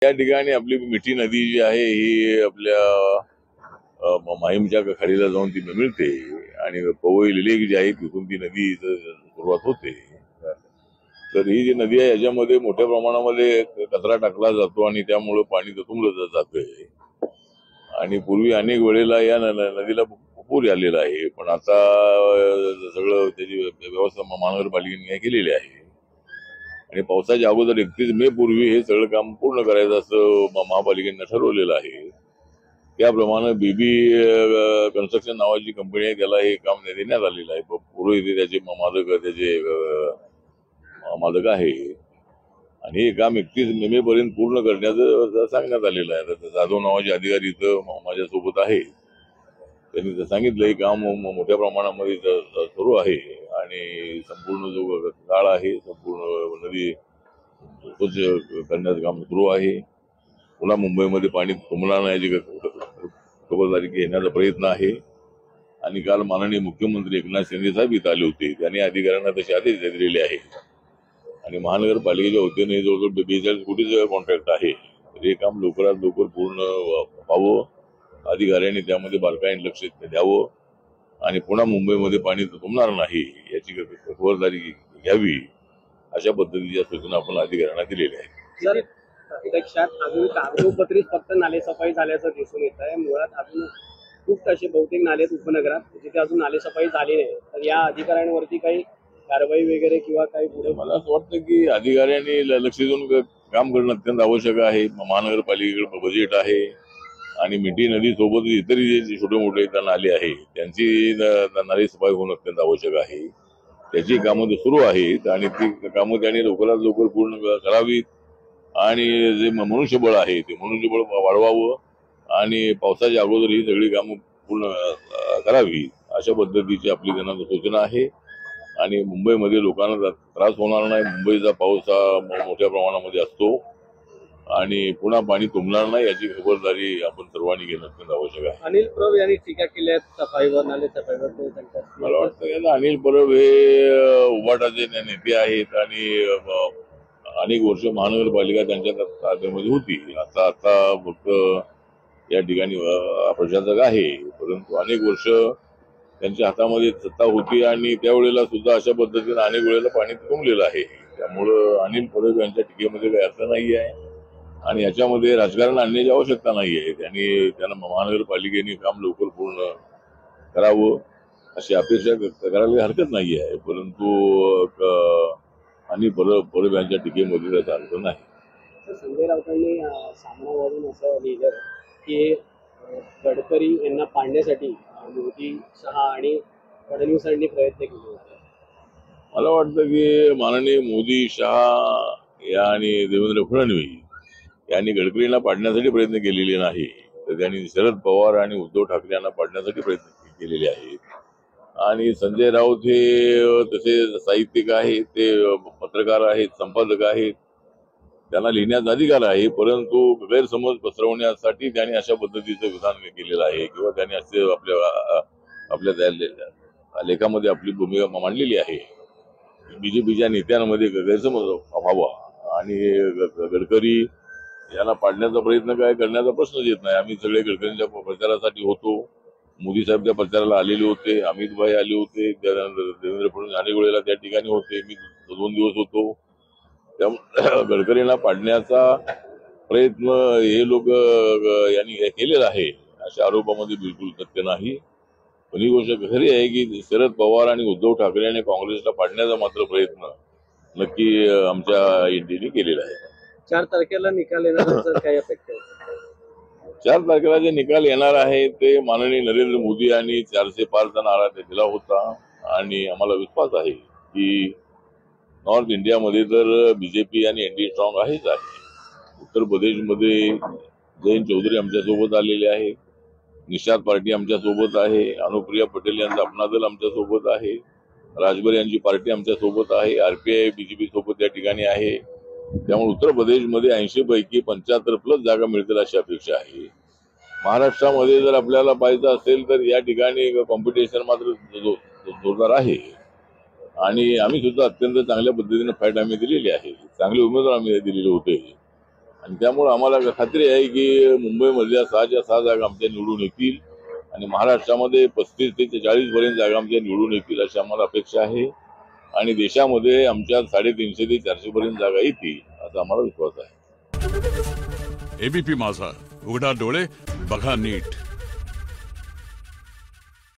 या ठिकाणी आपली मिठी नदी जी आहे ही आपल्या माहीमच्या खाडीला जाऊन ती मिळते आणि पवई लेक जी आहे तिथून ती नदी सुरुवात होते. तर ही जी नदी आहे याच्यामध्ये मोठ्या प्रमाणामध्ये कचरा टाकला जातो आणि त्यामुळे पाणी तुंबलं जातंय आणि पूर्वी अनेक वेळेला या नदीला पूर आलेला आहे. पण आता सगळं त्याची व्यवस्था महानगरपालिकेने केलेली आहे आणि पावसाच्या अगोदर 31 मे पूर्वी हे सगळं काम पूर्ण करायचं असं महापालिकेने ठरवलेलं आहे. त्याप्रमाणे बीबी कन्स्ट्रक्शन नावाची कंपनी आहे, त्याला हे काम देण्यात आलेलं आहे. पूर्वी त्याचे मालक आहे आणि हे काम 31 मे पर्यंत पूर्ण करण्याचं सांगण्यात आलेलं आहे. तर जाधव नावाचे अधिकारी इथं माझ्यासोबत आहे, त्यांनी तर सांगितलं हे काम मोठ्या प्रमाणामध्ये सुरू आहे आणि संपूर्ण जो काळ आहे संपूर्ण नदी स्वच्छ करण्याचं काम सुरू आहे. पुन्हा मुंबईमध्ये पाणी तुंबणार नाही याची खबरदारी घेण्याचा प्रयत्न आहे. आणि काल माननीय मुख्यमंत्री एकनाथ शिंदे साहेब इथं आले होते, त्यांनी अधिकाऱ्यांना तसे आदेश दिलेले आहेत आणि महानगरपालिकेच्या वतीने जवळजवळ 42 कोटीचं कॉन्ट्रॅक्ट आहे. तर हे काम लवकरात लवकर पूर्ण व्हावं, अधिकाऱ्यांनी त्यामध्ये बारकाईने लक्ष द्यावं आणि पुन्हा मुंबईमध्ये पाणी तुंबणार नाही याची खबरदारी घ्यावी, अशा पद्धतीच्या सूचना आपण अधिकाऱ्यांना दिलेल्या आहेत. प्रत्यक्षात अजून कागदोपत्री फक्त नालेसफाई झाल्याचं दिसून येत आहे. मुळात अजून खूप असे बहुतेक नाले आहेत उपनगरात जिथे अजून नालेसफाई झाली नाही. तर या अधिकाऱ्यांवरती काही कारवाई वगैरे किंवा काही पुढे मला असं वाटतं की अधिकाऱ्यांनी लक्ष देऊन काम करणं अत्यंत आवश्यक आहे. महानगरपालिकेकडे बजेट आहे आणि मिठी नदी सोबत इतरही जे छोटे मोठे नाले आहे त्यांची नाले सफाई होणं अत्यंत आवश्यक आहे. त्याची कामं सुरू आहेत आणि ती कामं त्यांनी लवकरात लवकर पूर्ण करावीत आणि जे मनुष्यबळ आहे ते मनुष्यबळ वाढवावं आणि पावसाच्या अगोदर ही सगळी कामं पूर्ण करावी, अशा पद्धतीची आपली त्यांना सूचना आहे. आणि मुंबईमध्ये लोकांना त्रास होणार नाही. मुंबईचा पाऊस हा मोठ्या प्रमाणामध्ये असतो आणि पुन्हा पाणी तुंबणार नाही याची खबरदारी आपण सर्वांनी घेणं अत्यंत आवश्यक आहे. अनिल परब यांनी टीका केली आहे सफाईवर, नाले सफाईवर. मला वाटतं यांना अनिल परब हे उभाटाचे नेते आहेत आणि अनेक वर्ष महानगरपालिका त्यांच्या ताब्यामध्ये होती. आता फक्त या ठिकाणी प्रशासक आहे, परंतु अनेक वर्ष त्यांच्या हातामध्ये सत्ता होती आणि त्यावेळेला सुद्धा अशा पद्धतीने अनेक वेळेला पाणी तुंबलेलं आहे. त्यामुळं अनिल परब यांच्या टीकेमध्ये काही अर्थ नाही आहे आणि याच्यामध्ये राजकारण आणण्याची आवश्यकता नाही आहे. त्यांना महानगरपालिकेने काम लवकर पूर्ण करावं अशी अपेक्षा करायला हरकत नाही आहे, परंतु अनिल परब यांच्या टीकेमध्ये त्याचा अर्थ नाही. संजय राऊतांनी सामनावरून असं लिहिलं की गडकरी यांना पाडण्यासाठी मोदी, शहा आणि फडणवीसांनी प्रयत्न केले होते. मला वाटतं की माननीय मोदी, शहा आणि देवेंद्र फडणवीस यांनी गडकरींना पाडण्यासाठी प्रयत्न केलेले नाही, तर त्यांनी शरद पवार आणि उद्धव ठाकरे यांना पाडण्यासाठी प्रयत्न केलेले आहेत. आणि संजय राऊत हे तसे साहित्यिक आहेत, ते पत्रकार आहेत, संपादक आहेत, त्यांना लिहिण्याचा अधिकार आहे, परंतु गैरसमज पसरवण्यासाठी त्यांनी अशा पद्धतीचं विधान केलेलं आहे किंवा त्यांनी असे आपल्या लेखामध्ये आपली भूमिका मांडलेली आहे. बीजेपीच्या नेत्यांमध्ये गैरसमज व्हावा आणि गडकरी यांना पाडण्याचा प्रयत्न काय करण्याचा प्रश्नच येत नाही. आम्ही सगळे गडकरींच्या प्रचारासाठी होतो, मोदी साहेब त्या प्रचाराला आलेले होते, अमित भाई आले होते, त्यानंतर देवेंद्र फडणवीस अनेक वेळेला त्या ठिकाणी होते, मी 2 दिवस होतो. त्यामुळे गडकरींना पाडण्याचा प्रयत्न हे लोक यांनी केलेला आहे अशा आरोपामध्ये बिलकुल तथ्य नाही. पण ही गोष्ट खरी आहे की शरद पवार आणि उद्धव ठाकरे यांनी काँग्रेसला पाडण्याचा मात्र प्रयत्न नक्की आमच्या एनडीने केलेला आहे. 4 तारखेला निकाल येणार काय अपेक्षा? 4 तारखेला जे निकाल येणार आहे ते माननीय नरेंद्र मोदी यांनी 400 पारचा नारा दिला होता आणि आम्हाला विश्वास आहे की नॉर्थ इंडियामध्ये तर बीजेपी आणि एनडीए स्ट्रॉंग आहेच आहे. उत्तर प्रदेशमध्ये जयंत चौधरी आमच्या सोबत आलेले आहे, निषाद पार्टी आमच्या सोबत आहे, अनुप्रिया पटेल यांचा अपना दल आमच्या सोबत आहे, राजभर यांची पार्टी आमच्या सोबत आहे, आरपीआय बीजेपी सोबत या ठिकाणी आहे. त्यामुळे उत्तर प्रदेशमध्ये 80 पैकी 75+ जागा मिळतील अशी अपेक्षा आहे. महाराष्ट्रामध्ये जर आपल्याला पाहायचं असेल तर या ठिकाणी कॉम्पिटिशन मात्र जोरदार आहे आणि आम्ही सुद्धा अत्यंत चांगल्या पद्धतीने फाईट आम्ही दिलेली आहे. चांगले उमेदवार आम्ही दिलेले होते आणि त्यामुळे आम्हाला खात्री आहे की मुंबईमधल्या 6च्या 6 जागा आमच्या निवडून येतील आणि महाराष्ट्रामध्ये 35 ते 40 पर्यंत जागा आमच्या निवडून येतील अशी आम्हाला अपेक्षा आहे आणि देशामध्ये आमच्या 350 ते 400 पर्यंत जागा येतील असा आम्हाला विश्वास आहे. एबीपी माझा, उघडा डोळे बघा नीट.